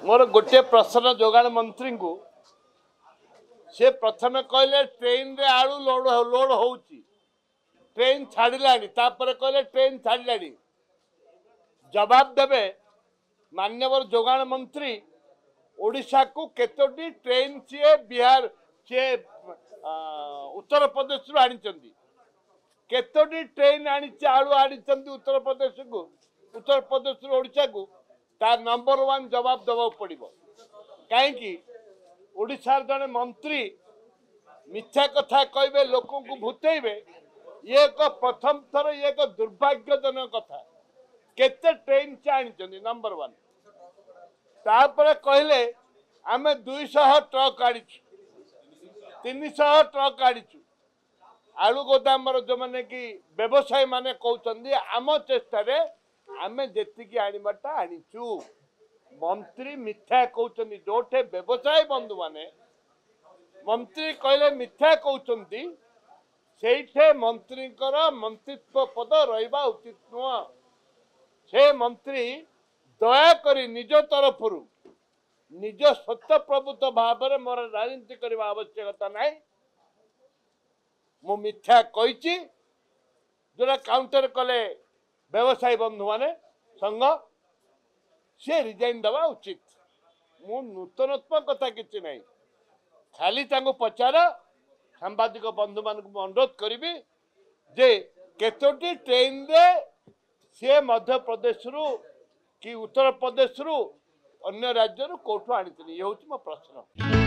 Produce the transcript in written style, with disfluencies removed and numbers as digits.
मोर गोटे प्रश्न जोगाण मंत्री को से प्रथम कहले ट्रेन रे आलू लोड हो ट्रेन छाड़ा कहले ट्रेन छाड़ा जवाब देवे मान्यवर जोगाण मंत्री ओडिशा को केतोटी ट्रेन सी बिहार सी उत्तर प्रदेश आनी केतोटी ट्रेन आनी आलू आनी उत्तर प्रदेश ओडिशा को तार नंबर 1 जवाब देवा पड़ो कहीं ओडिशार जड़े मंत्री मिथ्या कथा कहे लोक को भूतेबे ये एक प्रथम थर ये एक दुर्भाग्यजनक कथा केते ट्रेन से आनी नंबर 1 तापर कहले आमे 200 ट्रक आड़ी 300 ट्रक आड़ी आलू गोदाम जो मैंने कि व्यवसायी माने कहते आम चेष्टा आमे जेतिकी आनिबाटा आनीचु मंत्री मिथ्या कहते जोठे व्यवसायी बंधु माने मंत्री कहले मिथ्या कहते से मंत्री मंत्रित्व पद रहा उचित नुह से मंत्री दयाकोरी निज तरफ निज सत्य प्रभुत भाव में मोर राजनीति करने आवश्यकता ना मु मिथ्या कही जोड़ा काउंटर कले व्यवसायी बंधु माने संघ सी रिजाइन देवा उचित मु नूतनत्व कथा किसी ना खाली पचार सांबादिक बंधु मान अनुरोध करी जे केतोटी ट्रेन रे सी मध्य प्रदेश कि उत्तर प्रदेश अन्य राज्य कोठू आनी ये हूँ मो प्रश्न।